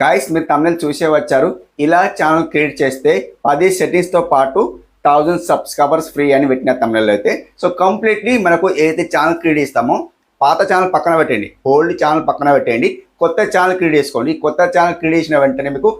Guys మీరు తమిళ చూసే వచ్చారు. ఇలా ఛానల్ క్రియేట్ చేస్తే 10 సెట్టింగ్స్తో పాటు 1000 సబ్స్క్రైబర్స్ ఫ్రీ అని పెట్టిన తమిళలో అయితే. సో కంప్లీట్లీ మనకు ఏదైతే ఛానల్ క్రియేట్ చేస్తామో పాత ఛానల్ పక్కన పెట్టండి, ఓల్డ్ ఛానల్ పక్కన పెట్టండి, కొత్త ఛానల్ క్రియేట్ చేసుకోండి. కొత్త ఛానల్ క్రియేట్ చేసిన వెంటనే మీకు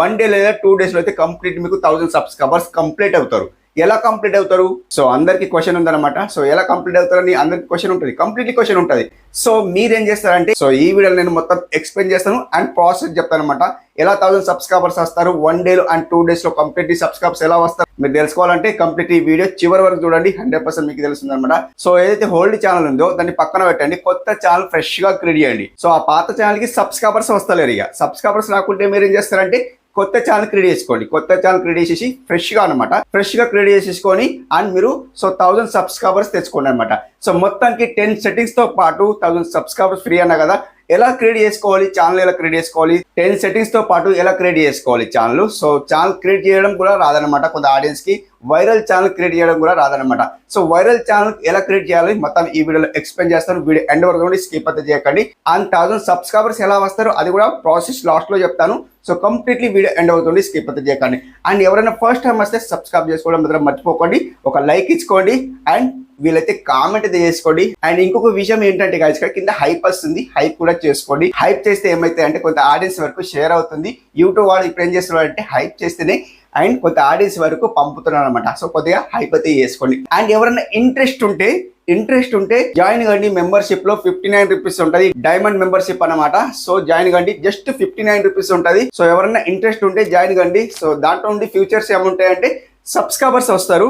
1 డే లేదా 2 డేస్లో అయితే కంప్లీట్ మీకు 1000 సబ్స్క్రైబర్స్ కంప్లీట్ అవుతారు. ఎలా కంప్లీట్ అవుతారు? సో అందరికి క్వశ్చన్ ఉందన్నమాట. సో ఎలా కంప్లీట్ అవుతారని అందరికి క్వశ్చన్ ఉంటుంది, కంప్లీట్లీ క్వశ్చన్ ఉంటుంది. సో మీరేం చేస్తారంటే, సో ఈ వీడియోలో నేను మొత్తం ఎక్స్ప్లెయిన్ చేస్తాను అండ్ ప్రాసెస్ చెప్తాను అనమాట. ఎలా 1000 సబ్స్క్రైబర్స్ వస్తారు 1 డేలో అండ్ 2 డేస్లో కంప్లీట్లీ సబ్స్క్రైబర్స్ ఎలా వస్తారు మీరు తెలుసుకోవాలంటే కంప్లీట్ ఈ వీడియో చివరి వరకు చూడండి, 100% మీకు తెలుస్తుంది అనమాట. సో ఏదైతే ఓల్డ్ ఛానల్ ఉందో దాన్ని పక్కన పెట్టండి, కొత్త ఛానల్ ఫ్రెష్ గా క్రియేట్ చేయండి. సో ఆ పాత ఛానల్ కి సబ్స్క్రైబర్స్ వస్తలేరు. ఇక సబ్స్క్రైబర్స్ రాకుంటే మీరు ఏం చేస్తారంటే కొత్త ఛానల్ క్రియేట్ చేసుకోండి. కొత్త ఛానల్ క్రియేట్ చేసేసి ఫ్రెష్గా అనమాట, ఫ్రెష్గా క్రియేట్ చేసేసుకొని అండ్ మీరు సో 1000 సబ్స్క్రైబర్స్ తెచ్చుకోండి అనమాట. సో మొత్తానికి 10 సెట్టింగ్స్తో పాటు 1000 సబ్స్క్రైబర్స్ ఫ్రీ అన్నా కదా. ఎలా క్రియేట్ చేసుకోవాలి ఛానల్, ఎలా క్రియేట్ చేసుకోవాలి, 10 సెట్టింగ్స్తో పాటు ఎలా క్రియేట్ చేసుకోవాలి ఛానల్. సో ఛానల్ క్రియేట్ చేయడం కూడా రాదనమాట కొంత ఆడియన్స్కి, వైరల్ ఛానల్ క్రియేట్ చేయడం కూడా రాదనమాట. సో వైరల్ ఛానల్ ఎలా క్రియేట్ చేయాలి మొత్తం ఈ వీడియోలో ఎక్స్ప్లెయిన్ చేస్తాను. వీడియో ఎండ్ వరకు నుండి స్కిప్ అయితే చేయకండి. అండ్ 1000 సబ్స్క్రైబర్స్ ఎలా వస్తారో అది కూడా ప్రాసెస్ లాస్ట్లో చెప్తాను. సో కంప్లీట్లీ వీడియో ఎండ్ అవుతుంది, స్కిప్ అయితే చేయకండి. అండ్ ఎవరైనా ఫస్ట్ టైం వస్తే సబ్స్క్రైబ్ చేసుకోవడం మాత్రం మర్చిపోకండి, ఒక లైక్ ఇచ్చుకోండి అండ్ వీళ్ళైతే కామెంట్ అయితే చేసుకోండి. అండ్ ఇంకొక విషయం ఏంటంటే గాయ్స్, కింద హైప్ వస్తుంది, హైప్ కూడా చేసుకోండి. హైప్ చేస్తే ఏమైతే అంటే కొంత ఆడియన్స్ వరకు షేర్ అవుతుంది. యూట్యూబ్ వాళ్ళు ఇప్పుడు ఏం చేస్తున్నారు అంటే హైప్ చేస్తేనే అండ్ కొంత ఆడియన్స్ వరకు పంపుతున్నారు అనమాట. సో కొద్దిగా హైప్ అయితే చేసుకోండి. అండ్ ఎవరైనా ఇంట్రెస్ట్ ఉంటే జాయిన్ కండి. మెంబర్షిప్ లో 59 రూపీస్ ఉంటుంది, డైమండ్ మెంబర్షిప్ అనమాట. సో జాయిన్ కండి, జస్ట్ 59 రూపీస్ ఉంటుంది. సో ఎవరైనా ఇంట్రెస్ట్ ఉంటే జాయిన్ కండి. సో దాంట్లో ఉండి ఫ్యూచర్స్ ఏముంటాయంటే సబ్స్క్రైబర్స్ వస్తారు,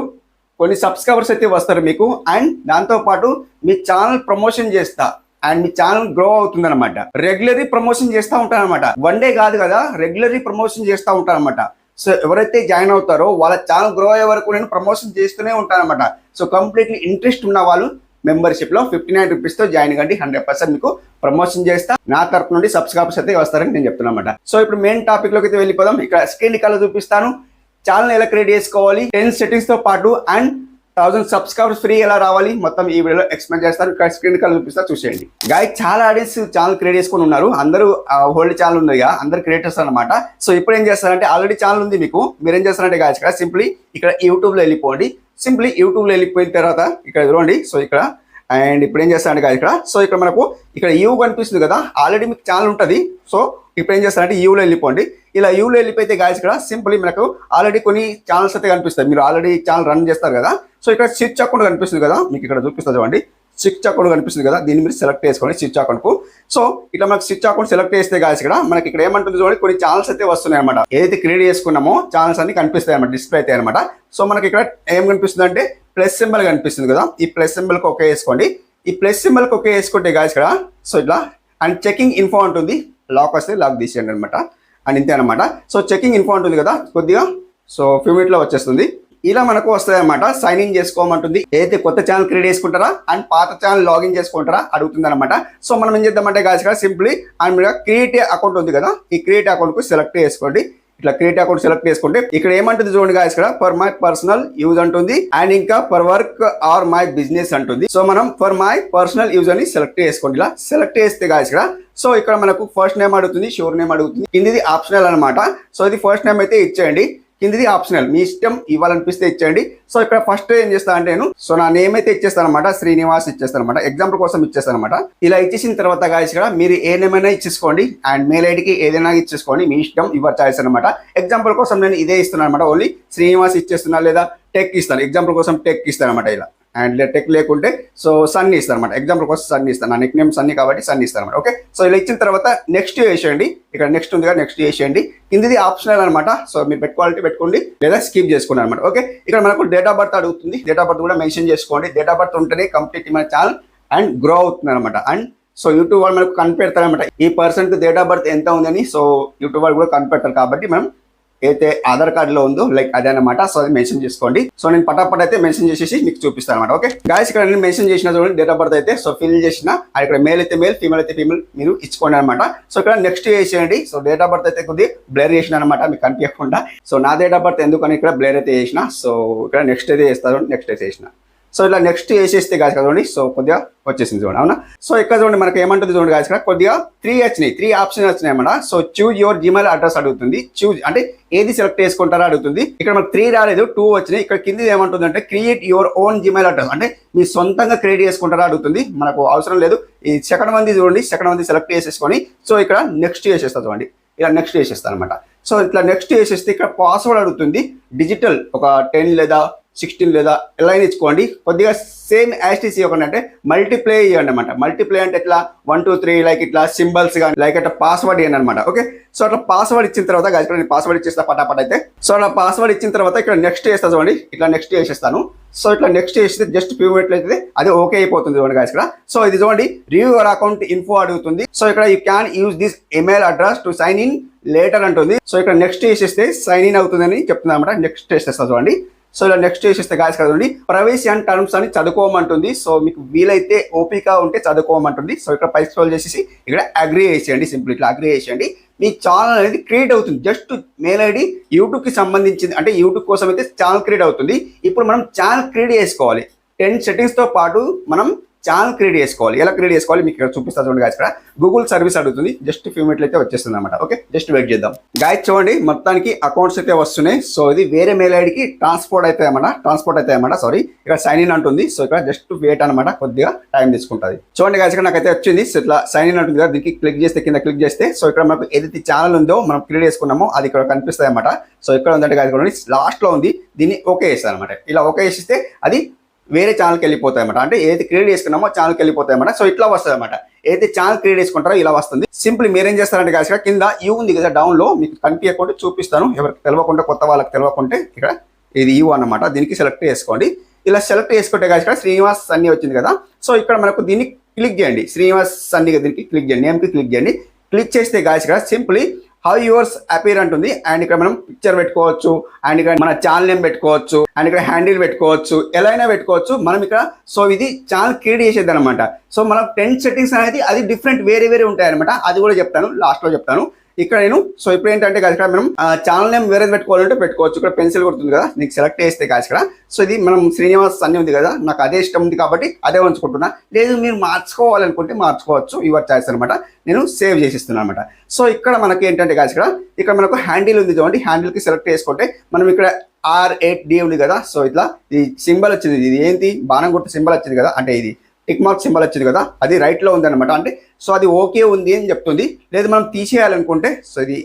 కొన్ని సబ్స్క్రైబర్స్ అయితే వస్తారు మీకు. అండ్ దాంతోపాటు మీ ఛానల్ ప్రమోషన్ చేస్తా అండ్ మీ ఛానల్ గ్రో అవుతుంది అనమాట. రెగ్యులరీ ప్రమోషన్ చేస్తూ ఉంటాను అనమాట, 1 డే కాదు కదా, రెగ్యులరీ ప్రమోషన్ చేస్తూ ఉంటాను అనమాట. సో ఎవరైతే జాయిన్ అవుతారో వాళ్ళ ఛానల్ గ్రో అయ్యే వరకు నేను ప్రమోషన్ చేస్తూనే ఉంటాను అనమాట. సో కంప్లీట్లీ ఇంట్రెస్ట్ ఉన్న వాళ్ళు మెంబర్షిప్ లో 59 రూపీస్తో జాయిన్ కండి, 100% మీకు ప్రమోషన్ చేస్తా. నా తరపు నుండి సబ్స్క్రైబర్స్ అయితే వస్తారని నేను చెప్తున్నా అనమాట. సో ఇప్పుడు మెయిన్ టాపిక్ లోకి అయితే వెళ్ళిపోదాం. ఇక్కడ స్క్రీన్ కలర్ చూపిస్తాను, ఛానల్ ఎలా క్రియేట్ చేసుకోవాలి, 10 సెట్టింగ్స్ తో పాటు అండ్ 1000 సబ్స్క్రైబర్స్ ఫ్రీ ఎలా రావాలి మొత్తం ఈ వీడియోలో ఎక్స్ప్లెయిన్ చేస్తారు. ఇక్కడ స్క్రీన్ కలర్ చూపిస్తా, చూసేయండి. గాయ్ చాలా ఆడియన్స్ ఛానల్ క్రియేట్ చేసుకుని ఉన్నారు, అందరూ ఓల్డ్ ఛానల్ ఉంది కదా, అందరు క్రియేటర్స్ అనమాట. సో ఇప్పుడు ఏం చేస్తారంటే ఆల్రెడీ ఛానల్ ఉంది మీకు, మీరు ఏం చేస్తారంటే గాయస్ ఇక్కడ సింప్లీ ఇక్కడ యూట్యూబ్లో వెళ్ళిపోండి. సింప్లీ యూట్యూబ్లో వెళ్ళిపోయిన తర్వాత ఇక్కడ చూడండి. సో ఇక్కడ అండ్ ఇప్పుడు ఏం చేస్తారంటే గాయస్ ఇక్కడ సో ఇక్కడ మనకు ఇక్కడ యూ కనిపిస్తుంది కదా, ఆల్రెడీ మీకు ఛానల్ ఉంటుంది. సో ఇప్పుడు ఏం చేస్తారంటే యూలో వెళ్ళిపోండి. ఇలా యూలో వెళ్ళిపోతే గాయస్ ఇక్కడ సింపుల్లీ మనకు ఆల్రెడీ కొన్ని ఛానల్స్ అయితే కనిపిస్తాయి, మీరు ఆల్రెడీ ఛానల్ రన్ చేస్తారు కదా. సో ఇక్కడ స్విచ్ అకౌంట్ కనిపిస్తుంది కదా, మీకు ఇక్కడ చూపిస్తుంది చూడండి, స్విచ్ అకౌంట్ కనిపిస్తుంది కదా, దీన్ని మీరు సెలెక్ట్ చేసుకోండి స్విచ్ అకౌంట్కు. సో ఇట్లా మనకు స్విచ్ అకౌంట్ సెలెక్ట్ చేస్తే గాయస్ ఇక్కడ మనకి ఇక్కడ ఏమంటుంది చూడండి, కొన్ని ఛానల్స్ అయితే వస్తున్నాయి అనమాట. ఏదైతే క్రియేట్ చేసుకున్నామో ఛానల్స్ అన్ని కనిపిస్తాయి అనమాట, డిస్ప్లే అవుతాయి అనమాట. సో మనకి ఇక్కడ ఏం కనిపిస్తుంది అంటే ప్లస్ సింబల్ కనిపిస్తుంది కదా, ఈ ప్లస్ సింబల్కి ఓకే వేసుకోండి. ఈ ప్లస్ సింబల్కి ఓకే వేసుకుంటే గాయస్ ఇక్కడ సో ఇట్లా అండ్ చెకింగ్ ఇన్ఫో ఉంటుంది, లాక్ వస్తే లాక్ తీసేయండి అనమాట. అండ్ ఇంతే అనమాట. సో చెకింగ్ ఇన్ఫో ఉంటుంది కదా కొద్దిగా, సో ఫ్యూ మినిట్లో వచ్చేస్తుంది. ఇలా మనకు వస్తుంది అనమాట. సైన్ ఇన్ చేసుకోమంటుంది, ఏదైతే కొత్త ఛానల్ క్రియేట్ చేసుకుంటారా అండ్ పాత ఛానల్ లాగిన్ చేసుకుంటారా అడుగుతుంది అనమాట. సో మనం ఏం చేద్దామంటే గాయస్ ఇక్కడ సింప్లీ అండ్ మీరు క్రియేట్ అకౌంట్ ఉంది కదా, ఈ క్రియేట్ అకౌంట్కు సెలెక్ట్ చేసుకోండి. ఇట్లా క్రియేట్ అకౌంట్ సెలెక్ట్ చేసుకుంటే ఇక్కడ ఏమంటుంది చూడండి గాయస్ ఇక్కడ ఫర్ మై పర్సనల్ యూజ్ అంటుంది అండ్ ఇంకా for work or my business అంటుంది. సో మనం ఫర్ మై పర్సనల్ యూజ్ అని సెలెక్ట్ చేసుకోండి. ఇలా సెలెక్ట్ చేస్తే గాయస్ ఇక్కడ సో ఇక్కడ మనకు ఫస్ట్ నేమ్ అడుగుతుంది, షోర్ నేమ్ అడుగుతుంది, కిందిది ఆప్షనల్ అనమాట. సో ఇది ఫస్ట్ నేమ్ అయితే ఇచ్చేయండి, కిందిది ఆప్షనల్, మీ ఇష్టం ఇవ్వాలనిపిస్తే ఇచ్చేయండి. సో ఇక్కడ ఫస్ట్ ఏం చేస్తా అంటే నేను సో నా నేమ్ అయితే ఇచ్చేస్తాను అనమాట, శ్రీనివాస్ ఇచ్చేస్తాను అనమాట, ఎగ్జాంపుల్ కోసం ఇచ్చేస్తాను అనమాట. ఇలా ఇచ్చేసిన తర్వాత గాయస్ ఇక్కడ మీరు ఏ నేమ్ అయినా ఇచ్చేసుకోండి అండ్ మెయిల్ ఐడికి ఏదైనా ఇచ్చేసుకోండి, మీ ఇష్టం, యువర్ చాయిస్ అనమాట. ఎగ్జాంపుల్ కోసం నేను ఇదే ఇస్తున్నాను అనమాట, ఓన్లీ శ్రీనివాస్ ఇచ్చేస్తున్నా, లేదా టెక్ ఇస్తాను, ఎగ్జాంపుల్ కోసం టెక్ ఇస్తాను అనమాట. ఇలా అండ్ టెక్ లేకుంటే సో సన్నీ ఇస్తాను అనమాట, ఎగ్జాంపుల్ కోసం సన్నీ ఇస్తాను, నా నెక్ నేమ్ సన్నీ కాబట్టి సన్నీ ఇస్తాను అనమాట. ఓకే, సో ఇలా ఇచ్చిన తర్వాత నెక్స్ట్ వేసేయండి, ఇక్కడ నెక్స్ట్ ఉంది కదా నెక్స్ట్ వేసేయండి. కిందిది ఆప్షనల్ అనమాట, సో మీరు పెట్టుకోండి లేదా స్కిప్ చేసుకోండి అనమాట. ఓకే, ఇక్కడ మనకు డేట్ ఆఫ్ బర్త్ అడుగుతుంది, డేట్ ఆఫ్ బర్త్ కూడా మెన్షన్ చేసుకోండి. డేట్ ఆఫ్ బర్త్ ఉంటేనే కంప్లీట్ మన ఛానల్ అండ్ గ్రో అవుతుంది అనమాట. అండ్ సో యూట్యూబ్ వాళ్ళు మనకు కనిపెడతారు అనమాట ఈ పర్సన్కి డేట్ ఆఫ్ బర్త్ ఎంత ఉందని. సో యూట్యూబ్ వాళ్ళు కూడా కనిపెడతారు కాబట్టి మనం అయితే ఆధార్ కార్డులో ఉందో లైక్ అదే అనమాట. సో అది మెన్షన్ చేసుకోండి. సో నేను పటాపట్ అయితే మెన్షన్ చేసేసి మీకు చూపిస్తాను అనమాట. ఓకే గాయస్ ఇక్కడ నేను మెన్షన్ చేసిన చూడండి డేట్ ఆఫ్ బర్త్ అయితే సో ఫిల్ చేసిన, ఇక్కడ మేల్ అయితే మేల్, ఫీమేల్ అయితే ఫీమేల్ మీరు ఇచ్చుకోండి అనమాట. సో ఇక్కడ నెక్స్ట్ వేసేయండి. సో డేట్ ఆఫ్ బర్త్ అయితే కొద్దిగా బ్లర్ చేసిన అనమాట మీకు కనిపించకుండా. సో నా డేట్ ఆఫ్ బర్త్ ఎందుకని ఇక్కడ బ్లర్ అయితే చేసిన. సో ఇక్కడ నెక్స్ట్ అయితే చేస్తారు, నెక్స్ట్ అయితే చేసిన. సో ఇలా నెక్స్ట్ వేసేస్తే గాయస్ చూడండి సో కొద్దిగా వచ్చేసింది చూడండి అవునా. సో ఇక్కడ చూడండి మనకి ఏమంటుంది చూడండి గాయస్ ఇక్కడ కొద్దిగా 3 ఆప్షన్ వచ్చినాయి అన్నమాట. So choose your Gmail address అడుగుతుంది, చూజ్ అంటే ఏది సెలెక్ట్ చేసుకుంటారో అడుగుతుంది. ఇక్కడ మనకు 3 రాలేదు 2 వచ్చినాయి. ఇక్కడ కింద ఏమంటుంది అంటే create your own Gmail address అంటే మీ సొంతంగా క్రియేట్ చేసుకుంటారా అడుగుతుంది. మనకు అవసరం లేదు. ఈ సెకండ్ మంది చూడండి, సెకండ్ మంది సెలెక్ట్ చేసేసుకొని సో ఇక్కడ నెక్స్ట్ చేసేస్తా చూడండి, ఇలా నెక్స్ట్ చేసేస్తాను అనమాట. సో ఇట్లా నెక్స్ట్ చేసేస్తే ఇక్కడ పాస్వర్డ్ అడుగుతుంది. డిజిటల్ ఒక 10 లేదా 16 లేదా ఎలా ఇచ్చుకోండి. కొద్దిగా సేమ్ యాస్టీసీ ఒకటి అంటే మల్టీప్లై ఇవ్వండి అనమాట. మల్టీప్లై అంటే ఇట్లా 1 2 3 లైక్ ఇట్లా సింబల్స్ కానీ లైక్ అట్లా పాస్వర్డ్ ఇవ్వండి అనమాట. ఓకే సో అట్లా పాస్వర్డ్ ఇచ్చిన తర్వాత ఇక్కడ నేను పాస్వర్డ్ ఇచ్చేస్తా పటాపట్ అయితే. సో అట్లా పాస్వర్డ్ ఇచ్చిన తర్వాత ఇక్కడ నెక్స్ట్ చేస్తా చూడండి, ఇట్లా నెక్స్ట్ చేసేస్తాను. సో ఇట్లా నెక్స్ట్ చేస్తే జస్ట్ ఫ్యూ మినిట్లు అయితే అది ఓకే అయిపోతుంది చూడండి గాయస్ ఇక్కడ. సో ఇది చూడండి రివ్యూ యువర్ అకౌంట్ ఇన్ఫో అడుగుతుంది. సో ఇక్కడ you can use this email address to sign in later అంటుంది. సో ఇక్కడ నెక్స్ట్ చేసేస్తే సైన్ ఇన్ అవుతుందని చెప్తుంది అనమాట. నెక్స్ట్ చేసేస్తా చూడండి. సో ఇలా నెక్స్ట్ చేసేస్తే గాయస్ కదండి ప్రైవసీ అండ్ టర్మ్స్ అని చదువుకోమంటుంది. సో మీకు వీలైతే ఓపిక ఉంటే చదువుకోమంటుంది. సో ఇక్కడ పై స్క్రోల్ చేసేసి ఇక్కడ అగ్రీ చేసేయండి. సింపుల్ ఇట్లా అగ్రీ చేసేయండి. మీ ఛానల్ అనేది క్రియేట్ అవుతుంది. జస్ట్ మెయిల్ ఐడి యూట్యూబ్కి సంబంధించింది అంటే యూట్యూబ్ కోసం అయితే ఛానల్ క్రియేట్ అవుతుంది. ఇప్పుడు మనం ఛానల్ క్రియేట్ చేసుకోవాలి. 10 సెట్టింగ్స్తో పాటు మనం ఛానల్ క్రియేట్ చేసుకోవాలి. ఎలా క్రియేట్ చేసుకోవాలి మీకు ఇక్కడ చూపిస్తా చూడండి గాయస్ ఇక్కడ గూగుల్ సర్వీస్ అడుగుతుంది. జస్ట్ ఫ్యూ మినిట్లు అయితే వచ్చేస్తుంది అనమాట. ఓకే జస్ట్ వెయిట్ చేద్దాం గాయస్. చూడండి మొత్తానికి అకౌంట్స్ అయితే వస్తున్నాయి. సో ఇది వేరే మెయిల్ ఐడికి ట్రాన్స్పోర్ట్ అయితే అన్నమాట సారీ ఇక్కడ సైన్ ఇన్ అంటుంది. సో ఇక్కడ జస్ట్ వెయిట్ అనమాట, కొద్దిగా టైం తీసుకుంటుంది. చూడండి గాయస్ ఇక్కడ నాకైతే వచ్చింది. సో ఇట్లా సైన్ ఇన్ అంటుంది కదా, దీనికి క్లిక్ చేస్తే కింద క్లిక్ చేస్తే సో ఇక్కడ మనకు ఏదైతే ఛానల్ ఉందో మనం క్రియేట్ చేసుకున్నామో అది ఇక్కడ కనిపిస్తాయి అనమాట. సో ఇక్కడ ఉందంటే గాయస్ లాస్ట్లో ఉంది, దీన్ని ఓకే చేస్తాను అనమాట. ఇలా ఓకే చేస్తే అది వేరే ఛానల్కి వెళ్ళిపోతాయి అనమాట. అంటే ఏదైతే క్రియేట్ చేసుకున్నామో ఛానల్కి వెళ్ళిపోతాయి అనమాట. సో ఇట్లా వస్తుంది అనమాట. ఏదైతే ఛానల్ క్రియేట్ చేసుకుంటారో ఇలా వస్తుంది. సింపుల్ మీరేం చేస్తారంటే గాయస్ కింద యూ ఉంది కదా డౌన్లో, మీకు కనిపించకుండా చూపిస్తాను. ఎవరికి తెలియకుండా కొత్త వాళ్ళకి తెలియకుంటే ఇక్కడ ఇది యూ అన్నమాట. దీనికి సెలెక్ట్ చేసుకోండి. ఇలా సెలెక్ట్ చేసుకుంటే గాయస్ ఇక్కడ శ్రీనివాస్ సన్ని వచ్చింది కదా. సో ఇక్కడ మనకు దీన్ని క్లిక్ చేయండి. శ్రీనివాస్ సన్ని దీనికి క్లిక్ చేయండి, నేమ్కి క్లిక్ చేయండి. క్లిక్ చేస్తే గాయస్ ఇక్కడ సింప్లీ హౌ యువర్స్ అపీర్ అంటుంది. అండ్ ఇక్కడ మనం పిక్చర్ పెట్టుకోవచ్చు, అండ్ ఇక్కడ మన ఛానల్ నేమ్ పెట్టుకోవచ్చు, అండ్ ఇక్కడ హ్యాండిల్ పెట్టుకోవచ్చు, ఎలా అయినా పెట్టుకోవచ్చు మనం ఇక్కడ. సో ఇది ఛానల్ క్రియేట్ చేసేది అనమాట. సో మనం 10 సెట్టింగ్స్ అనేది అది డిఫరెంట్ వేరే ఉంటాయి అనమాట. అది కూడా చెప్తాను, లాస్ట్లో చెప్తాను. ఇక్కడ నేను సో ఇప్పుడు ఏంటంటే గాయస్ ఇక్కడ మనం ఛానల్ నేమ్ వేరేది పెట్టుకోవాలంటే పెట్టుకోవచ్చు. ఇక్కడ పెన్సిల్ కొడుతుంది కదా, నీకు సెలెక్ట్ చేస్తే గాయస్ ఇక్కడ. సో ఇది మనం శ్రీనివాస్ అన్ని ఉంది కదా, నాకు అదే ఇష్టం ఉంది కాబట్టి అదే ఉంచుకుంటున్నా. లేదు మీరు మార్చుకోవాలనుకుంటే మార్చుకోవచ్చు, యువర్ చాయిస్ అనమాట. నేను సేవ్ చేసిస్తున్నాను అనమాట. సో ఇక్కడ మనకి ఏంటంటే గాయస్ ఇక్కడ మనకు హ్యాండిల్ ఉంది చూడండి, హ్యాండిల్కి సెలెక్ట్ చేసుకుంటే మనం ఇక్కడ R8D ఉంది కదా. సో ఇట్లా ఈ సింబల్ వచ్చింది, ఇది ఏంటి బాణం గుర్తు సింబల్ వచ్చింది కదా, అంటే ఇది టిక్ మార్క్ సింబల్ వచ్చింది కదా, అది రైట్లో ఉంది అనమాట. అంటే సో అది ఓకే ఉంది అని చెప్తుంది. లేదు మనం తీసేయాలనుకుంటే సో ఇది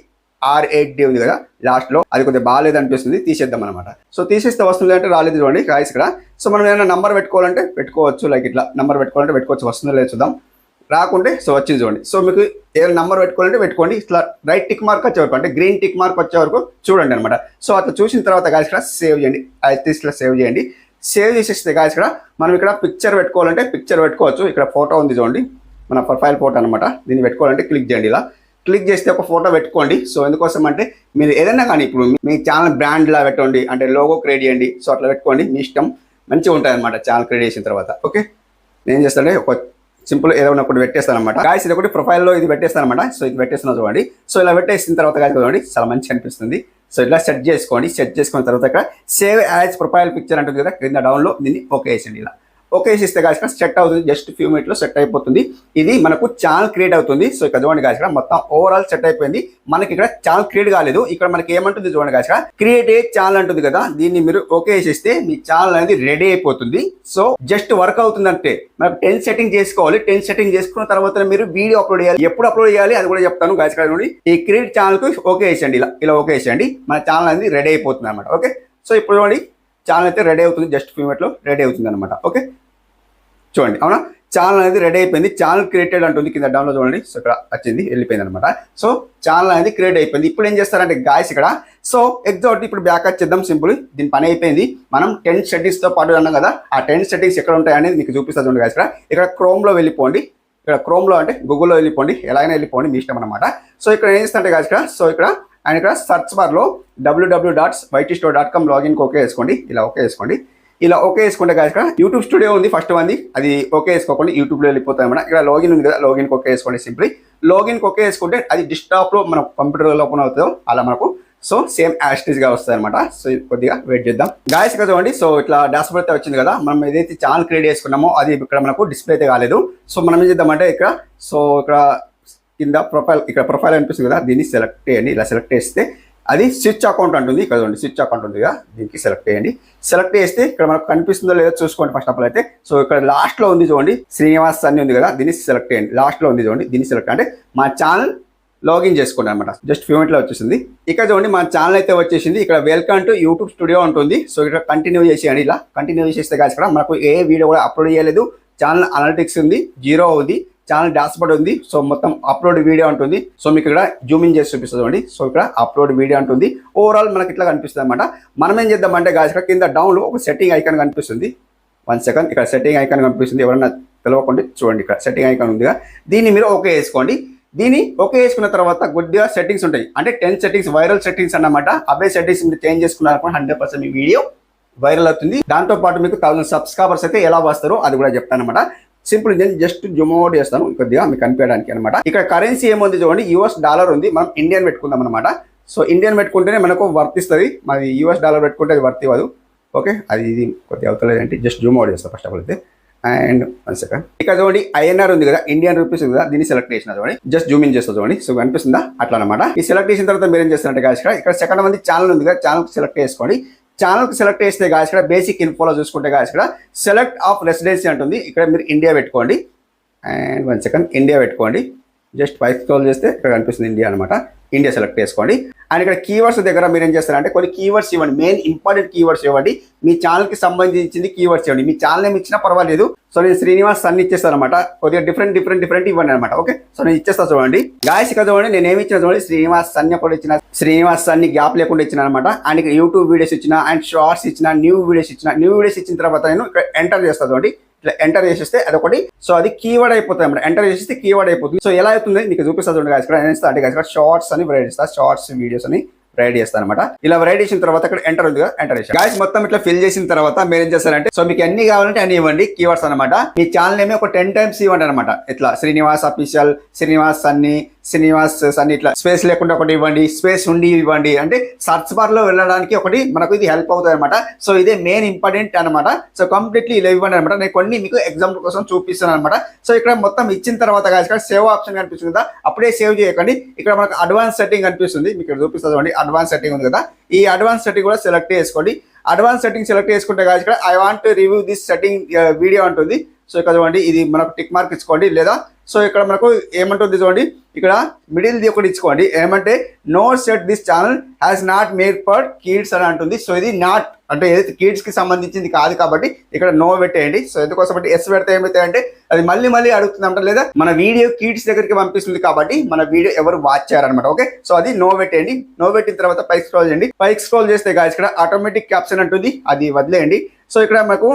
R8D ఉంది కదా లాస్ట్లో, అది కొద్దిగా బాగాలేదు అనిపిస్తుంది, తీసేద్దాం అనమాట. సో తీసేస్తే వస్తుంది అంటే రాలేదు చూడండి గాయస్ ఇక్కడ. సో మనం ఏదైనా నంబర్ పెట్టుకోవాలంటే పెట్టుకోవచ్చు, లైక్ ఇట్లా నంబర్ పెట్టుకోవాలంటే పెట్టుకోవచ్చు, వస్తుందో లేదు చూద్దాం. రాకుంటే సో వచ్చింది చూడండి. సో మీకు ఏదైనా నంబర్ పెట్టుకోవాలంటే పెట్టుకోండి. ఇట్లా రైట్ టిక్ మార్క్ వచ్చే వరకు అంటే గ్రీన్ టిక్ మార్క్ వచ్చే వరకు చూడండి అనమాట. సో అట్లా చూసిన తర్వాత గాయస్ ఇక్కడ సేవ్ చేయండి, అయితే ఇట్లా సేవ్ చేయండి. సేవ్ చేసేస్తే గాయస్ ఇక్కడ మనం ఇక్కడ పిక్చర్ పెట్టుకోవాలంటే పిక్చర్ పెట్టుకోవచ్చు. ఇక్కడ ఫోటో ఉంది చూడండి, మన ప్రొఫైల్ ఫోటో అనమాట. దీన్ని పెట్టుకోవాలంటే క్లిక్ చేయండి. ఇలా క్లిక్ చేస్తే ఒక ఫోటో పెట్టుకోండి. సో ఎందుకోసం అంటే మీరు ఏదైనా కానీ ఇప్పుడు మీ ఛానల్ బ్రాండ్లా పెట్టండి, అంటే లోగో క్రియేట్ చేయండి. సో అట్లా పెట్టుకోండి, మీ ఇష్టం, మంచిగా ఉంటుంది అనమాట ఛానల్ క్రియేట్ చేసిన తర్వాత. ఓకే నేను చేస్తానంటే ఒక సింపుల్ ఏదైనా ఒకటి పెట్టేస్తాను అనమాట గాయస్. ఇది ఒకటి ప్రొఫైల్లో ఇది పెట్టేస్తాను అనమాట. సో ఇది పెట్టేస్తున్నా చూడండి. సో ఇలా పెట్టేసిన తర్వాత గాయస్ చూడండి చాలా మంచిగా అనిపిస్తుంది. సో ఇలా సెట్ చేసుకోండి. సెట్ చేసుకున్న తర్వాత ఇక్కడ సేవ్ యాజ్ ప్రొఫైల్ పిక్చర్ అంటుంది కదా కింద డౌన్లో, దీన్ని ఓకే చేయండి. ఇలా ఓకే చేస్తే గాయస్ సెట్ అవుతుంది, జస్ట్ ఫ్యూ మినిట్లో సెట్ అయిపోతుంది. ఇది మనకు ఛానల్ క్రియేట్ అవుతుంది. సో ఇక్కడ చూడండి గాయస్ మొత్తం ఓవరాల్ సెట్ అయిపోయింది. మనకి ఇక్కడ ఛానల్ క్రియేట్ కాలేదు. ఇక్కడ మనకి ఏమంటుంది చూడండి గాయస్ క్రియేట్ ఏ ఛానల్ అంటుంది కదా, దీన్ని మీరు ఓకే చేస్తే మీ ఛానల్ అనేది రెడీ అయిపోతుంది. సో జస్ట్ వర్క్ అవుతుంది అంటే మనకు 10 సెట్టింగ్ చేసుకోవాలి. 10 సెట్టింగ్ చేసుకున్న తర్వాత మీరు వీడియో అప్లోడ్ చేయాలి. ఎప్పుడు అప్లోడ్ చేయాలి అది కూడా చెప్తాను గాయస్. చూడండి ఈ క్రియేట్ ఛానల్ కు ఓకే చేయండి, ఇలా ఓకే చేయండి, మన ఛానల్ అనేది రెడీ అయిపోతుంది అనమాట. ఓకే సో ఇప్పుడు చూడండి ఛానల్ అయితే రెడీ అవుతుంది, జస్ట్ ఫ్యూ మినిట్లో రెడీ అవుతుంది అనమాట. ఓకే చూడండి అవునా, ఛానల్ అనేది రెడీ అయిపోయింది. ఛానల్ క్రియేటెడ్ అంటుంది కింద డౌన్లో చూడండి. సో ఇక్కడ వచ్చింది, వెళ్ళిపోయింది అనమాట. సో ఛానల్ అనేది క్రియేట్ అయిపోయింది. ఇప్పుడు ఏం చేస్తారంటే గాయస్ ఇక్కడ సో ఎగ్జాక్ట్ ఇప్పుడు బ్యాక్ వచ్చేద్దాం. సింపుల్ దీని పని అయిపోయింది. మనం 10 సెట్టింగ్స్తో పాటు అన్నాం కదా, ఆ 10 సెట్టింగ్స్ ఎక్కడ ఉంటాయి అనేది మీకు చూపిస్తా చూడండి గాయస్. ఇక్కడ క్రోమ్లో వెళ్ళిపోండి, ఇక్కడ క్రోమ్లో అంటే గూగుల్లో వెళ్ళిపోండి, ఎలా అయినా వెళ్ళిపోండి, మీ ఇష్టం అనమాట. సో ఇక్కడ ఏం చేస్తారంటే గాయస్ సో ఇక్కడ అండ్ ఇక్కడ సర్చ్ బార్లో www.ytstore.com లాగిన్కి ఓకే వేసుకోండి. ఇలా ఓకే వేసుకోండి. ఇలా ఓకే వేసుకుంటే గాయస్ ఇక్కడ యూట్యూబ్ స్టూడియో ఉంది ఫస్ట్ మంది, అది ఓకే వేసుకోకండి, యూట్యూబ్లో వెళ్ళిపోతాయి అన్నమాట. ఇక్కడ లాగిన్ ఉంది కదా, లాగిన్కి ఓకే వేసుకోండి. సింప్లీ లాగిన్కి ఓకే వేసుకుంటే అది డెస్క్టాప్లో మన కంప్యూటర్లో ఓపెన్ అవుతుందో అలా మనకు సో సేమ్ యాస్టీస్ గా వస్తుంది అనమాట. సో కొద్దిగా వెయిట్ చేద్దాం గాయస్. ఇక్కడ చూడండి, సో ఇట్లా డాష్ బోర్డ్ అయితే వచ్చింది కదా. మనం ఏదైతే ఛానల్ క్రియేట్ చేసుకున్నామో అది ఇక్కడ మనకు డిస్ప్లే అయితే కాలేదు. సో మనం ఏం చేద్దామంటే ఇక్కడ కింద ప్రొఫైల్ అనిపిస్తుంది కదా, దీన్ని సెలెక్ట్ చేయండి. ఇలా సెలెక్ట్ చేస్తే అది స్విచ్ అకౌంట్ అంటుంది. ఇక్కడ చూడండి స్విచ్ అకౌంట్ ఉంది కదా, దీనికి సెలెక్ట్ చేయండి. సెలెక్ట్ చేస్తే ఇక్కడ మనకు కనిపిస్తుందో లేదో చూసుకోండి ఫస్ట్ ఆఫ్ ఆల్ అయితే. సో ఇక్కడ లాస్ట్ లో ఉంది చూడండి శ్రీనివాస్ అని ఉంది కదా, దీన్ని సెలెక్ట్ చేయండి. లాస్ట్ లో ఉంది చూడండి, దీన్ని సెలెక్ట్ అంటే మా ఛానల్ లాగిన్ చేసుకోండి అనమాట. జస్ట్ ఫ్యూ మినిట్లో వచ్చేసింది. ఇక్కడ చూడండి మా ఛానల్ అయితే వచ్చేసింది. ఇక్కడ వెల్కమ్ టు యూట్యూబ్ స్టూడియో ఉంటుంది. సో ఇక్కడ కంటిన్యూ చేసేయండి. ఇలా కంటిన్యూ చేసేస్తే కాదు ఇక్కడ మనకు ఏ వీడియో కూడా అప్లోడ్ చేయలేదు. ఛానల్ అనలిటిక్స్ ఉంది, 0 ఉంది. ఛానల్ డాష్బోర్డ్ ఉంది. సో మొత్తం అప్లోడ్ వీడియో ఉంటుంది. సో మీకు ఇక్కడ జూమింగ్ చేసి చూపిస్తుంది అండి. సో ఇక్కడ అప్లోడ్ వీడియో ఉంటుంది. ఓవరాల్ మనకి ఇట్లా కనిపిస్తుంది అనమాట. మనం ఏం చేద్దామంటే గాయస్ ఇక్కడ కింద డౌన్లో ఒక సెట్టింగ్ ఐకాన్ కనిపిస్తుంది. 1 సెకండ్, ఇక్కడ సెట్టింగ్ ఐకాన్ కనిపిస్తుంది. ఎవరైనా తెలియకుండా చూడండి, ఇక్కడ సెట్టింగ్ ఐకాన్ ఉందిగా, దీన్ని మీరు ఓకే వేసుకోండి. దీన్ని ఓకే వేసుకున్న తర్వాత కొద్దిగా సెట్టింగ్స్ ఉంటాయి, అంటే 10 సెట్టింగ్స్ వైరల్ సెట్టింగ్స్ అన్నమాట. అవే సెట్టింగ్స్ మీరు చేంజ్ చేసుకున్నారనుకోండి 100% మీ వీడియో వైరల్ అవుతుంది. దాంతో పాటు మీకు 1000 సబ్స్క్రైబర్స్ అయితే ఎలా వస్తారో అది కూడా చెప్తాను అనమాట. సింపుల్, నేను జస్ట్ జూమ్ అవుట్ చేస్తాను కొద్దిగా మీకు కనిపించడానికి అనమాట. ఇక్కడ కరెన్సీ ఏముంది చూడండి, $US ఉంది. మనం ఇండియన్ పెట్టుకుందాం అనమాట. సో ఇండియన్ పెట్టుకుంటేనే మనకు వర్తిస్తుంది. మరి $US పెట్టుకుంటే అది వర్త్ ఇవ్వదు. ఓకే, అది ఇది కొద్దిగా అవుతలేదంటే జస్ట్ జూమ్ అవుట్ చేస్తాను ఫస్ట్ ఆఫ్ ఆల్ అయితే. అండ్ 1 సెకండ్, ఇక్కడ చూడండి INR ఉంది కదా, ఇండియన్ రూపీస్ ఉంది కదా, దీన్ని సెలెక్ట్ చేసిన చూడండి. జస్ట్ జూమ్ ఇన్ చేస్తా చూడండి. సో కనిపిస్తుందా అట్లా అనమాట. ఈ సెలెక్ట్ చేసిన తర్వాత మీరు ఏం చేస్తారంటే గాయస్ ఇక్కడ సెకండ్ మంది ఛానల్ ఉంది కదా, ఛానల్ సెలెక్ట్ చేసుకోండి. ఛానల్ సెలెక్ట్ చేస్తే గాయస్ ఇక్కడ బేసిక్ ఇన్ఫోలో చూసుకుంటే గాయస్ ఇక్కడ సెలెక్ట్ ఆఫ్ రెసిడెన్సీ అంటుంది. ఇక్కడ మీరు ఇండియా పెట్టుకోండి. అండ్ 1 సెకండ్, ఇండియా పెట్టుకోండి. జస్ట్ పైకి స్క్రోల్ చేస్తే ఇక్కడ కనిపిస్తుంది ఇండియా అనమాట. ఇండియా సెలెక్ట్ చేసుకోండి. అండ్ ఇక్కడ కీవర్డ్స్ దగ్గర మీరు ఏం చేస్తారంటే కొన్ని కీవర్డ్స్ ఇవ్వండి, మెయిన్ ఇంపార్టెంట్ కీవర్డ్స్ ఇవ్వండి. మీ ఛానల్కి సంబంధించింది కీవర్డ్స్ ఇవ్వండి. మీ ఛానల్ ఏమి ఇచ్చినా పర్వాలేదు. సో నేను శ్రీనివాస్ సన్ని ఇచ్చేస్తాను అనమాట. కొద్దిగా డిఫరెంట్ ఇవ్వండి అనమాట. ఓకే, సో నేను ఇచ్చేస్తాను చూడండి. గాయస్ ఇక్కడ చూడండి, నేను ఏమి ఇచ్చిన చూడండి, శ్రీనివాస్ సన్ని అప్పుడు ఇచ్చిన, శ్రీనివాస్ సన్ని గ్యాప్ లేకుండా ఇచ్చిన అనమాట. అండ్ ఇక్కడ యూట్యూబ్ వీడియోస్ ఇచ్చిన, అండ్ షార్ట్స్ ఇచ్చిన, న్యూ వీడియోస్ ఇచ్చిన తర్వాత నేను ఇక్కడ ఎంటర్ చేస్తాను చూడండి. ఇట్లా ఎంటర్ చేసేస్తే అదొకటి, సో అది కీవర్డ్ అయిపోతుంది అన్నమాట. ఎంటర్ చేసేస్తే కీవర్డ్ అయిపోతుంది. సో ఎలా అవుతుంది మీకు చూపిస్తా చూడండి గాయస్. ఇక్కడ ఏం అంటే ఇక్కడ షార్ట్స్ అని వెరైటీ చేస్తా, షార్ట్స్ వీడియోస్ అని రైడ్ చేస్తాను అనమాట. ఇలా రైడ్ చేసిన తర్వాత ఇక్కడ ఎంటర్ ఉంది కదా, ఎంటర్ చేసి గాయస్ మొత్తం ఇట్లా ఫిల్ చేసిన తర్వాత మీరు ఏం చేస్తారంటే, సో మీకు అన్ని కావాలంటే అన్ని ఇవ్వండి కీవర్డ్స్ అనమాట. మీ ఛానల్ ఏమి ఒక 10 టైమ్స్ ఇవ్వండి అనమాట. ఇట్లా శ్రీనివాస్ అఫీషియల్, శ్రీనివాస్ సన్ని ఇట్లా స్పేస్ లేకుండా ఒకటి ఇవ్వండి, స్పేస్ ఉండి ఇవ్వండి. అంటే సర్చ్ బార్ లో వెళ్ళడానికి ఒకటి మనకు ఇది హెల్ప్ అవుతుంది అనమాట. సో ఇదే మెయిన్ ఇంపార్టెంట్ అనమాట. సో కంప్లీట్లీ ఇలా ఇవ్వండి అనమాట. నేను కొన్ని మీకు ఎగ్జాంపుల్ కోసం చూపిస్తాను అనమాట. సో ఇక్కడ మొత్తం ఇచ్చిన తర్వాత ఇక్కడ సేవ్ ఆప్షన్ కనిపిస్తుంది కదా, అప్పుడే సేవ్ చేయకండి. ఇక్కడ మనకు అడ్వాన్స్ సెట్టింగ్ కనిపిస్తుంది, మీకు ఇక్కడ చూపిస్తుంది చూడండి. అడ్వాన్స్ సెట్టింగ్ ఉంది కదా, ఈ అడ్వాన్స్ సెట్టింగ్ కూడా సెలెక్ట్ చేసుకోండి. అడ్వాన్స్ సెట్టింగ్ సెలెక్ట్ చేసుకుంటే కాదు ఇక్కడ I want to review this setting video అంటుంది. సో ఇక్కడ చూడండి, ఇది మనకు టిక్ మార్క్ ఇచ్చుకోండి. లేదా సో ఇక్కడ మనకు ఏమంటుంది చూడండి, ఇక్కడ మిడిల్ది ఒకటి ఇచ్చుకోండి. ఏమంటే no set this channel has not made for kids అని అంటుంది. సో ఇది నాట్ అంటే ఏదైతే కిడ్స్ కి సంబంధించింది కాదు కాబట్టి ఇక్కడ నో పెట్టేయండి. సో ఎందుకోసం అంటే ఎస్ పెడితే ఏమైతే అంటే అది మళ్ళీ అడుగుతుంది అంట, లేదా మన వీడియో కిడ్స్ దగ్గరికి పంపిస్తుంది కాబట్టి మన వీడియో ఎవరు వాచ్ చేయాలన్నమాట. ఓకే, సో అది నో పెట్టేయండి. నో పెట్టిన తర్వాత పైకి స్క్రోల్ చేయండి. పైకి స్క్రోల్ చేస్తే గాయస్ ఇక్కడ ఆటోమేటిక్ క్యాప్షన్ అంటుంది, అది వదిలేయండి. సో ఇక్కడ మనకు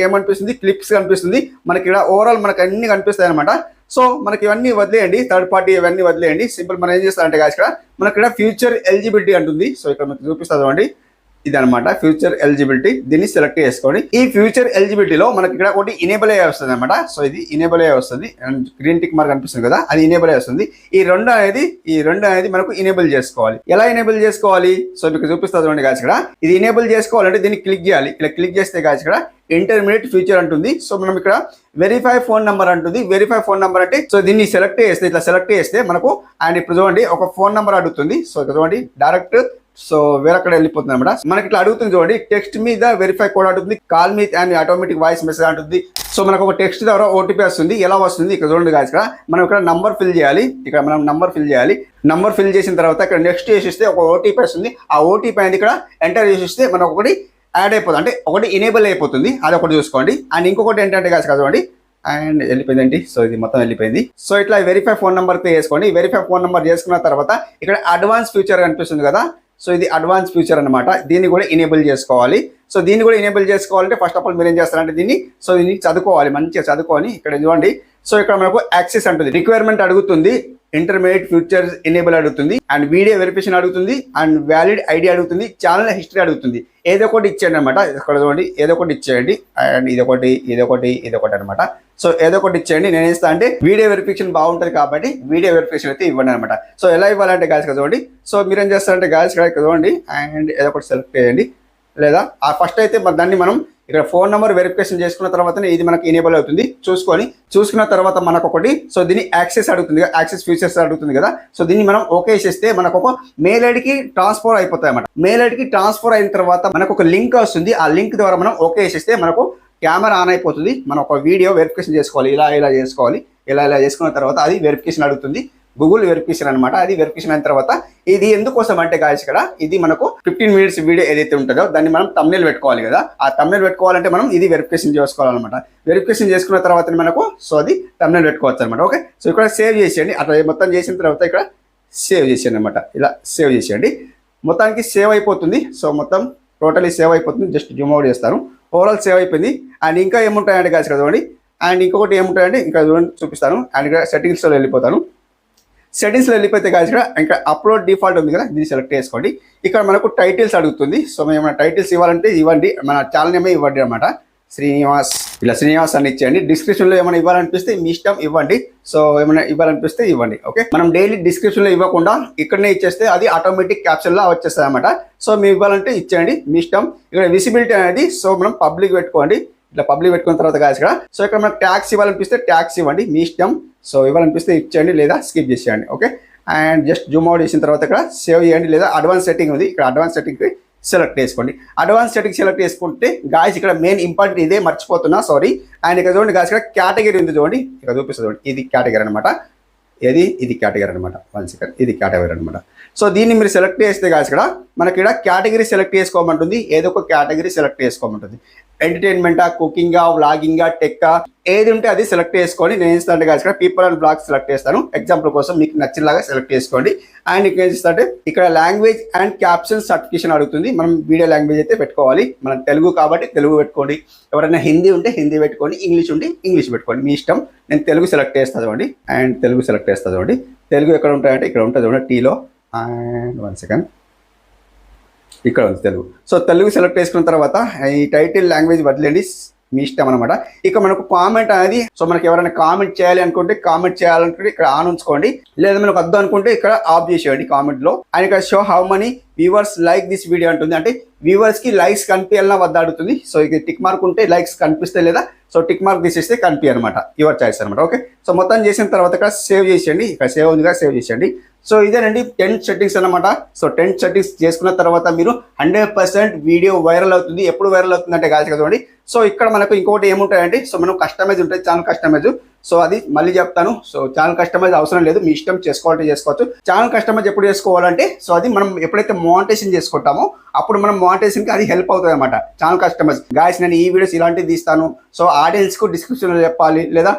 ఏమనిపిస్తుంది, క్లిప్స్ కనిపిస్తుంది. మనకి ఇక్కడ ఓవరాల్ మనకు అన్ని కనిపిస్తాయి అనమాట. సో మనకి ఇవన్నీ వదిలేయండి, థర్డ్ పార్టీ ఇవన్నీ వదిలేయండి. సింపుల్ మనం ఏం చేస్తారంటే గాయస్ ఇక్కడ మనకి ఇక్కడ ఫ్యూచర్ ఎలిజిబిలిటీ అంటుంది. సో ఇక్కడ మీకు చూపిస్తుంది చూడండి, ఇది అనమాట ఫ్యూచర్ ఎలిజిబిలిటీ. దీన్ని సెలెక్ట్ చేసుకోండి. ఈ ఫ్యూచర్ ఎలిజిబిలిటీలో మనకి ఇక్కడ ఒకటి ఇనేబుల్ అయ్యే వస్తుంది అనమాట. సో ఇది ఇనేబుల్ అయ్యే వస్తుంది, అండ్ గ్రీన్ టిక్ మార్క్ కనిపిస్తుంది కదా, అది ఇనేబుల్ అయ్యే వస్తుంది. ఈ రెండు అనేది మనకు ఇనేబుల్ చేసుకోవాలి. ఎలా ఇనేబుల్ చేసుకోవాలి, సో మీకు చూపిస్తుంది చూడండి గాయస్ ఇక్కడ. ఇది ఇనేబుల్ చేసుకోవాలంటే దీన్ని క్లిక్ చేయాలి. ఇలా క్లిక్ చేస్తే గాయస్ ఇక్కడ ఇంటర్మీడియట్ ఫ్యూచర్ అంటుంది. సో మనం ఇక్కడ వెరిఫై ఫోన్ నెంబర్ అంటుంది. వెరిఫై ఫోన్ నెంబర్ అంటే సో దీన్ని సెలెక్ట్ చేస్తే, ఇట్లా సెలెక్ట్ చేస్తే మనకు అండ్ ఇప్పుడు చూడండి ఒక ఫోన్ నెంబర్ అడుగుతుంది. సో ఇక్కడ చూడండి డైరెక్ట్ సో వేరక్కడ వెళ్ళిపోతుంది అనమాట. మనకి ఇట్లా అడుగుతుంది చూడండి, టెక్స్ట్ మీద వెరిఫై కోడ్ అడుగుతుంది, call me and automatic voice message అంటుంది. సో మనకు ఒక టెక్స్ట్ ద్వారా ఓటీపీ వస్తుంది. ఎలా వస్తుంది ఇక్కడ చూడండి గాయస్ ఇక్కడ మనం ఇక్కడ నంబర్ ఫిల్ చేయాలి. ఇక్కడ మనం నంబర్ ఫిల్ చేయాలి. నంబర్ ఫిల్ చేసిన తర్వాత ఇక్కడ నెక్స్ట్ చేసేస్తే ఒక ఓటీపీ వస్తుంది. ఆ ఓటీపీ అనేది ఇక్కడ ఎంటర్ చేసేస్తే మనకు ఒకటి యాడ్ అయిపోతుంది, అంటే ఒకటి ఎనేబుల్ అయిపోతుంది. అది ఒకటి చూసుకోండి. అండ్ ఇంకొకటి ఏంటంటే గాయస్ చూడండి, అండ్ వెళ్ళిపోయిందండి. సో ఇది మొత్తం వెళ్ళిపోయింది. సో ఇట్లా వెరిఫై ఫోన్ నెంబర్తో చేసుకోండి. వెరిఫై ఫోన్ నెంబర్ చేసుకున్న తర్వాత ఇక్కడ అడ్వాన్స్ ఫ్యూచర్ కనిపిస్తుంది కదా, సో ఇది అడ్వాన్స్ ఫ్యూచర్ అనమాట. దీన్ని కూడా ఇనేబుల్ చేసుకోవాలి. సో దీన్ని కూడా ఇనేబుల్ చేసుకోవాలంటే ఫస్ట్ ఆఫ్ ఆల్ మీరు ఏం చేస్తారంటే దీన్ని చదువుకోవాలి, మంచిగా చదువుకొని ఇక్కడ చూడండి. సో ఇక్కడ మనకు యాక్సెస్ అంటుంది, రిక్వైర్మెంట్ అడుగుతుంది, ఇంటర్మీడియట్ ఫ్యూచర్స్ ఎనేబుల్ అడుగుతుంది, అండ్ వీడియో వెరిఫికేషన్ అడుగుతుంది, అండ్ వ్యాలిడ్ ఐడి అడుగుతుంది, ఛానల్ హిస్టరీ అడుగుతుంది. ఏదో ఒకటి ఇచ్చేయండి అనమాట. ఇక్కడ చూడండి ఏదో ఒకటి ఇచ్చేయండి. అండ్ ఇదొకటి అనమాట. సో ఏదో ఒకటి ఇచ్చేయండి. నేను ఇస్తా అంటే వీడియో వెరిఫికేషన్ బాగుంటుంది కాబట్టి వీడియో వెరిఫికేషన్ అయితే ఇవ్వండి అనమాట. సో ఎలా ఇవ్వాలంటే గాయస్ చూడండి. సో మీరు ఏం చేస్తారంటే గాయస్ చూడండి అండ్ ఏదో ఒకటి సెలెక్ట్ చేయండి. లేదా ఆ ఫస్ట్ అయితే దాన్ని మనం ఇక్కడ ఫోన్ నెంబర్ వెరిఫికేషన్ చేసుకున్న తర్వాతనే ఇది మనకి ఎనేబుల్ అవుతుంది. చూసుకున్న తర్వాత మనకు ఒకటి సో దీన్ని యాక్సెస్ అడుగుతుంది, యాక్సెస్ ఫీచర్స్ అడుగుతుంది కదా. సో దీన్ని మనం ఓకే చేస్తే మనకు ఒక మెయిల్ ఐడికి ట్రాన్స్ఫర్ అయిపోతాయి అన్నమాట. మెయిల్ ఐడికి ట్రాన్స్ఫర్ అయిన తర్వాత మనకు ఒక లింక్ వస్తుంది. ఆ లింక్ ద్వారా మనం ఓకే చేస్తే మనకు కెమెరా ఆన్ అయిపోతుంది. మనం ఒక వీడియో వెరిఫికేషన్ చేసుకోవాలి, ఇలా చేసుకోవాలి. ఇలా చేసుకున్న తర్వాత అది వెరిఫికేషన్ అడుగుతుంది. గూగుల్ వెరిఫికేషన్ అనమాట. అది వెరిఫికేషన్ అయిన తర్వాత ఇది ఎందుకోసం అంటే గాయస్ ఇక్కడ ఇది మనకు 15 మినిట్స్ వీడియో ఏదైతే ఉంటుందో దాన్ని మనం థంబ్నెయిల్ పెట్టుకోవాలి కదా. ఆ థంబ్నెయిల్ పెట్టుకోవాలంటే మనం ఇది వెరిఫికేషన్ చేసుకోవాలన్నమాట. వెరిఫికేషన్ చేసుకున్న తర్వాత మనకు సో అది థంబ్నెయిల్ పెట్టుకోవచ్చు అనమాట. ఓకే, సో ఇక్కడ సేవ్ చేసేయండి. అట్లా మొత్తం చేసిన తర్వాత ఇక్కడ సేవ్ చేసేయండి అనమాట. ఇలా సేవ్ చేసేయండి. మొత్తానికి సేవ్ అయిపోతుంది. సో మొత్తం టోటలీ సేవ్ అయిపోతుంది. జస్ట్ జూమ్ అవుట్ చేస్తాను. ఓవరాల్ సేవ్ అయిపోయింది. అండ్ ఇంకా ఏముంటాయంటే గాయస్ చూడండి. అండ్ ఇంకొకటి ఏముంటాయంటే ఇంకా చూడండి చూపిస్తాను. అండ్ ఇక్కడ సెట్టింగ్స్లో వెళ్ళిపోతాను. సెట్టింగ్స్లో వెళ్ళిపోతే గాయస్ ఇక్కడ ఇంకా అప్లోడ్ డిఫాల్ట్ ఉంది కదా, దీన్ని సెలెక్ట్ చేసుకోండి. ఇక్కడ మనకు టైటిల్స్ అడుగుతుంది. సో మేము ఏమైనా టైటిల్స్ ఇవ్వాలంటే ఇవ్వండి, మన ఛానల్ నేమే ఇవ్వండి అనమాట. శ్రీనివాస్ ఇలా శ్రీనివాస్ అని ఇచ్చేయండి. డిస్క్రిప్షన్లో ఏమైనా ఇవ్వాలనిపిస్తే మీ ఇష్టం ఇవ్వండి. సో ఏమైనా ఇవ్వాలనిపిస్తే ఇవ్వండి. ఓకే, మనం డైలీ డిస్క్రిప్షన్లో ఇవ్వకుండా ఇక్కడనే ఇచ్చేస్తే అది ఆటోమేటిక్ క్యాప్షన్లో వచ్చేస్తుంది అనమాట. సో మీరు ఇవ్వాలంటే ఇచ్చేయండి, మీ ఇష్టం. ఇక్కడ విజిబిలిటీ అనేది సో మనం పబ్లిక్ పెట్టుకోండి. ఇట్లా పబ్లిక్ పెట్టుకున్న తర్వాత గాయస్ ఇక్కడ సో ఇక్కడ మనకు ట్యాక్స్ ఇవ్వాలనిపిస్తే ట్యాక్స్ ఇవ్వండి, మీ ఇష్టం. సో ఇవ్వాలనిపిస్తే ఇచ్చేయండి లేదా స్కిప్ చేసేయండి. Okay, and just Zoom out చేసిన తర్వాత ఇక్కడ సేవ్ చేయండి. లేదా అడ్వాన్స్ సెట్టింగ్ ఉంది, ఇక్కడ అడ్వాన్స్ సెట్టింగ్ సెలెక్ట్ చేసుకోండి. అడ్వాన్స్ సెట్టింగ్ సెలెక్ట్ చేసుకుంటే గాయస్ ఇక్కడ మెయిన్ ఇంపార్టెంట్ ఇదే మర్చిపోతున్నా, సారీ. అండ్ ఇక్కడ చూడండి గాయస్ ఇక్కడ కేటగిరీ ఉంది చూడండి, ఇక్కడ చూపిస్తుంది చూడండి. ఇది కేటగిరీ అనమాట. ఇది కేటగిరీ అనమాట. 1 సెకండ్, ఇది కేటగిరీ అనమాట. సో దీన్ని మీరు సెలెక్ట్ చేస్తే గాయస్ ఇక్కడ మనకి ఇక్కడ కేటగిరీ సెలెక్ట్ చేసుకోమంటుంది. ఏదో ఒక కేటగిరీ సెలెక్ట్ చేసుకోమంటుంది. ఎంటర్టైన్మెంటా, కుకింగా, వ్లాగింగా, టెక్కా, ఏది ఉంటే అది సెలెక్ట్ చేసుకొని నేను ఏం చేస్తాను గాయస్ ఇక్కడ పీపుల్ అండ్ బ్లాగ్స్ సెలెక్ట్ చేస్తాను. ఎగ్జాంపుల్ కోసం మీకు నచ్చినలాగా సెలెక్ట్ చేసుకోండి. అండ్ ఇక్కడ ఏం చేస్తారంటే ఇక్కడ లాంగ్వేజ్ అండ్ క్యాప్షన్ సర్టిఫికేషన్ అడుగుతుంది. మనం వీడియో లాంగ్వేజ్ అయితే పెట్టుకోవాలి. మనం తెలుగు కాబట్టి తెలుగు పెట్టుకోండి. ఎవరైనా హిందీ ఉంటే హిందీ పెట్టుకోండి, ఇంగ్లీష్ ఉంటే ఇంగ్లీష్ పెట్టుకోండి, మీ ఇష్టం. నేను తెలుగు సెలెక్ట్ చేస్తాను చూడండి. అండ్ తెలుగు సెలెక్ట్ చేస్తాను చూడండి. తెలుగు ఎక్కడ ఉంటాయంటే ఇక్కడ ఉంటుంది చూడండి, టీలో. అండ్ 1 సెకండ్, ఇక్కడ ఉంది తెలుగు. సో తెలుగు సెలెక్ట్ చేసుకున్న తర్వాత ఈ టైటిల్ లాంగ్వేజ్ వదిలేండి, మీ ఇష్టం అనమాట. ఇక మనకు కామెంట్ అనేది సో మనకి ఎవరైనా కామెంట్ చేయాలి అనుకుంటే కామెంట్ చేయాలనుకుంటే ఇక్కడ ఆన్ ఉంచుకోండి. లేదా మనకు వద్దు అనుకుంటే ఇక్కడ ఆఫ్ చేసేయండి కామెంట్ లో. అండ్ ఇక్కడ show how many viewers like this video అంటుంది. అంటే వ్యూవర్స్ కి లైక్స్ కనిపించాలన్నా వద్ద అడుగుతుంది. సో ఇక టిక్ మార్క్ ఉంటే లైక్స్ కనిపిస్తే, లేదా సో టిక్ మార్క్ తీసేస్తే కనిపి అనమాట. యువర్ చాయిస్ అనమాట. ఓకే, సో మొత్తం చేసిన తర్వాత ఇక్కడ సేవ్ చేసేయండి. ఇక్కడ సేవ్ ఉంది కదా, సేవ్ చేసేయండి. సో ఇదేనండి 10 సెట్టింగ్స్ అనమాట. సో 10 సెట్టింగ్స్ చేసుకున్న తర్వాత మీరు 100% వీడియో వైరల్ అవుతుంది. ఎప్పుడు వైరల్ అవుతుంది అంటే గాయస్ చూడండి. సో ఇక్కడ మనకు ఇంకొకటి ఏముంటాయంటే సో మనం కస్టమైజ్ ఉంటుంది, ఛానల్ కస్టమైజ్. సో అది మళ్ళీ చెప్తాను. సో ఛానల్ కస్టమైజ్ అవసరం లేదు, మీ ఇష్టం చేసుకోవాలంటే చేసుకోవచ్చు. ఛానల్ కస్టమైజ్ ఎప్పుడు చేసుకోవాలంటే సో అది మనం ఎప్పుడైతే మానిటైజేషన్ చేసుకుంటామో అప్పుడు మనం మానిటైజేషన్కి అది హెల్ప్ అవుతుంది అనమాట. ఛానల్ కస్టమైజ్ గాయస్ నేను ఈ వీడియోస్ ఇలాంటివి తీస్తాను, సో ఆడియన్స్కు డిస్క్రిప్షన్లో చెప్పాలి, లేదా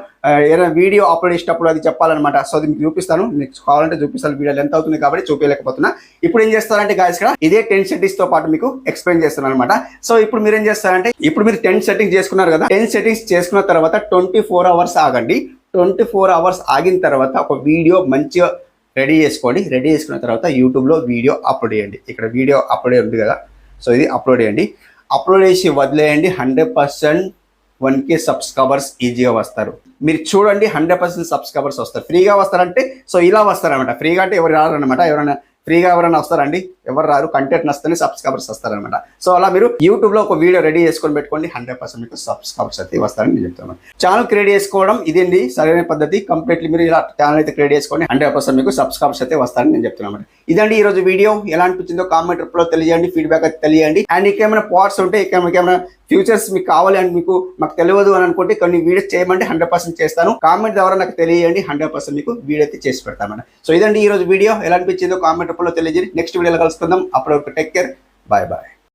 ఏదైనా వీడియో అప్లోడ్ చేసేటప్పుడు అది చెప్పాలన్నమాట. సో అది మీకు చూపిస్తాను, మీకు కావాలంటే చూపిస్తాను. వీడియో లెంత్ అవుతుంది కాబట్టి చూపించలేకపోతున్నా. ఇప్పుడు ఏం చేస్తారంటే గాయస్ ఇక్కడ ఇదే 10 సెట్టింగ్స్ తో పాటు మీకు ఎక్స్ప్లెయిన్ చేస్తాను అనమాట. సో ఇప్పుడు మీరు ఏం చేస్తారంటే ఇప్పుడు మీరు 10 సెట్టింగ్స్ చేసుకున్నారు కదా. 10 సెట్టింగ్స్ చేసుకున్న తర్వాత 24 అవర్స్ ఆగండి. 24 అవర్స్ ఆగిన తర్వాత ఒక వీడియో మంచిగా రెడీ చేసుకోండి. రెడీ చేసుకున్న తర్వాత యూట్యూబ్లో వీడియో అప్లోడ్ చేయండి. ఇక్కడ వీడియో అప్లోడ్ ఉంది కదా, సో ఇది అప్లోడ్ చేయండి. అప్లోడ్ చేసి వదిలేయండి. 100% 1K సబ్స్క్రైబర్స్ ఈజీగా వస్తారు. మీరు చూడండి 100% సబ్స్క్రైబర్స్ వస్తారు. ఫ్రీగా వస్తారంటే సో ఇలా వస్తారనమాట. ఫ్రీగా అంటే ఎవరు రారనమాట. ఎవరైనా ఫ్రీగా ఎవరైనా వస్తారండి, ఎవరు రారు. కంటెంట్ నస్తేనే సబ్స్క్రైబర్స్ వస్తారనమాట. సో అలా మీరు యూట్యూబ్లో ఒక వీడియో రెడీ చేసుకొని పెట్టుకోండి. 100% మీకు సబ్స్క్రైబర్స్ అయితే వస్తారని నేను చెప్తాను. ఛానల్ క్రియేట్ చేసుకోవడం ఇదేంటి సరైన పద్ధతి. కంప్లీట్లీ మీరు ఇలా ఛానల్ అయితే క్రియేట్ చేసుకోండి. 100% మీకు సబ్స్క్రైబర్స్ అయితే వస్తారని నేను చెప్తున్నాను. ఇదండి ఈ రోజు వీడియో. ఎలా అనిపించిందో కామెంట్ రూపంలో తెలియజేయండి, ఫీడ్బ్యాక్ అయితే తెలియండి. అండ్ ఇంకేమైనా పార్ట్స్ ఉంటే ఇంకేమైనా ఫ్యూచర్స్ మీకు కావాలి అని మీకు మాకు తెలియదు అని అనుకుంటే కొన్ని వీడియోస్ చేయమంటే 100% చేస్తాను. కామెంట్ ద్వారా నాకు తెలియజేయండి, 100% మీకు వీడియో అయితే చేసి పెడతాను. సో ఇదండి ఈ రోజు వీడియో. ఎలా అనిపించిందో కామెంట్ రూపంలో తెలియజేయండి. నెక్స్ట్ వీడియోలో కలుసుకుందాం. అప్పుడు టేక్ కేర్, బాయ్ బాయ్.